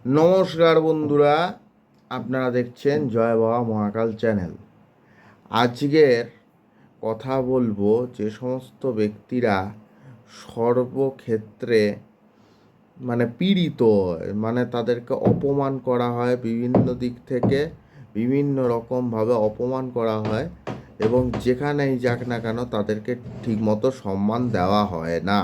নমস্কার বন্ধুরা, আপনারা দেখছেন জয় বাবা মহাকাল চ্যানেল। আজকের কথা বলবো যে সমস্ত ব্যক্তিরা সর্বক্ষেত্রে পীড়িত হয়, তাদেরকে অপমান করা হয়, বিভিন্ন দিক থেকে বিভিন্ন রকমভাবে অপমান করা হয় এবং যেখানেই যাক না কেন তাদেরকে ঠিকমতো সম্মান দেওয়া হয় না।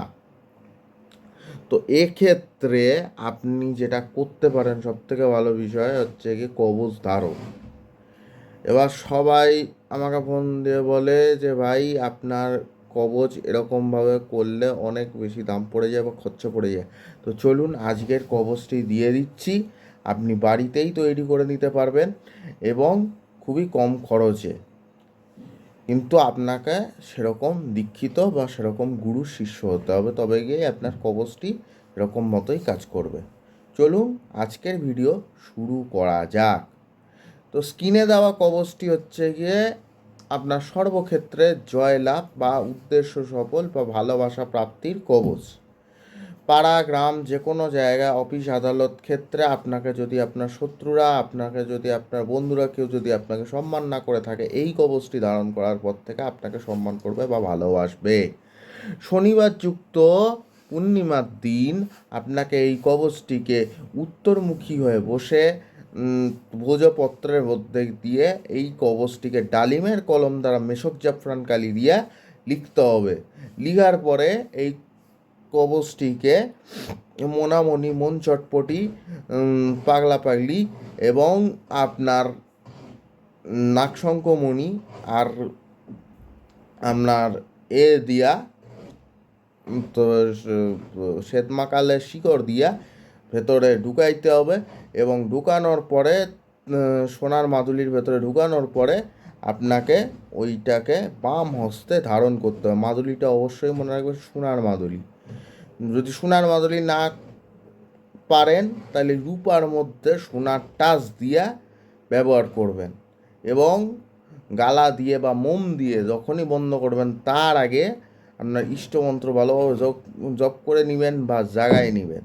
তো এক্ষেত্রে আপনি যেটা করতে পারেন, সবথেকে ভালো বিষয় হচ্ছে কি কবচ ধারণ। এবার সবাই আমাকে ফোন দিয়ে বলে যে ভাই আপনার কবচ এরকমভাবে করলে অনেক বেশি দাম পড়ে যায় বা খরচা পড়ে যায়। তো চলুন আজকের কবচটি দিয়ে দিচ্ছি, আপনি বাড়িতেই তৈরি করে নিতে পারবেন এবং খুবই কম খরচে। কিন্তু আপনাকে সেরকম দীক্ষিত বা সেরকম গুরুর শিষ্য হতে হবে, তবে গিয়ে আপনার কবচটি এরকম মতোই কাজ করবে। চলুন আজকের ভিডিও শুরু করা যাক। তো স্ক্রিনে দেওয়া কবচটি হচ্ছে গিয়ে আপনার সর্বক্ষেত্রে জয়লাভ বা উদ্দেশ্য সফল বা ভালোবাসা প্রাপ্তির কবচ। পাড়া গ্রাম যে কোনো জায়গায়, অফিস আদালত ক্ষেত্রে আপনাকে যদি আপনার শত্রুরা, আপনাকে যদি আপনার বন্ধুরা কেউ যদি আপনাকে সম্মান না করে থাকে, এই কবচটি ধারণ করার পর থেকে আপনাকে সম্মান করবে বা ভালোবাসবে। শনিবার যুক্ত পূর্ণিমার দিন আপনাকে এই কবচটিকে উত্তরমুখী হয়ে বসে ভোজপত্রের মধ্যে দিয়ে এই কবচটিকে ডালিমের কলম দ্বারা মেশক জাফরান কালি দিয়ে লিখতে হবে। লিখার পরে এই কবচটিকে মোনামণি, মন চটপটি, পাগলা পাগলি এবং আপনার নাগশঙ্কমণি আর আপনার দিয়া তো শ্বেতমাকালের শিকড় দিয়া ভেতরে ঢুকাইতে হবে এবং ঢুকানোর পরে সোনার মাদুলির ভেতরে ঢুকানোর পরে আপনাকে ওইটাকে বাম হস্তে ধারণ করতে হবে। মাদুলিটা অবশ্যই মনে রাখবেন সোনার মাদুলি। যদি সোনার মাদুলি না পারেন তাহলে রূপার মধ্যে সোনার টাচ দিয়া ব্যবহার করবেন এবং গালা দিয়ে বা মোম দিয়ে যখনই বন্ধ করবেন তার আগে আপনার ইষ্টমন্ত্র ভালোভাবে জপ করে নেবেন বা জাগায় নেবেন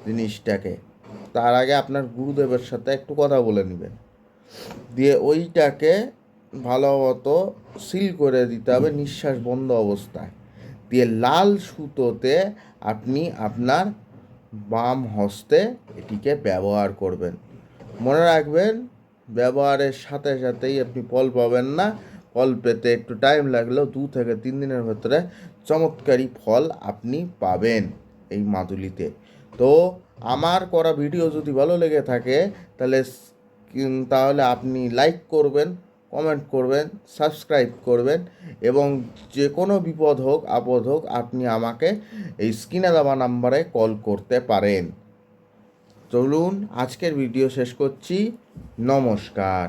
জিনিসটাকে। তার আগে আপনার গুরুদেবের সাথে একটু কথা বলে নেবেন, দিয়ে ওইটাকে ভালোমতো সিল করে দিতে হবে নিঃশ্বাস বন্ধ অবস্থায়। দিয়ে লাল সুতোতে আপনি আপনার বাম হস্তে এটিকে ব্যবহার করবেন। মনে রাখবেন, ব্যবহারের সাথে সাথেই আপনি ফল পাবেন না, ফল পেতে একটু টাইম লাগলেও 2 থেকে 3 দিনের ভেতরে চমৎকারী ফল আপনি পাবেন এই মাদুলিতে। তো আমার করা ভিডিও যদি ভালো লেগে থাকে তাহলে আপনি লাইক করবেন, কমেন্ট করবেন, সাবস্ক্রাইব করবেন এবং যে কোনো বিপদ হোক আপদ হোক আপনি আমাকে এই স্ক্রিনে দেওয়া নাম্বারে কল করতে পারেন। চলুন আজকের ভিডিও শেষ করছি। নমস্কার।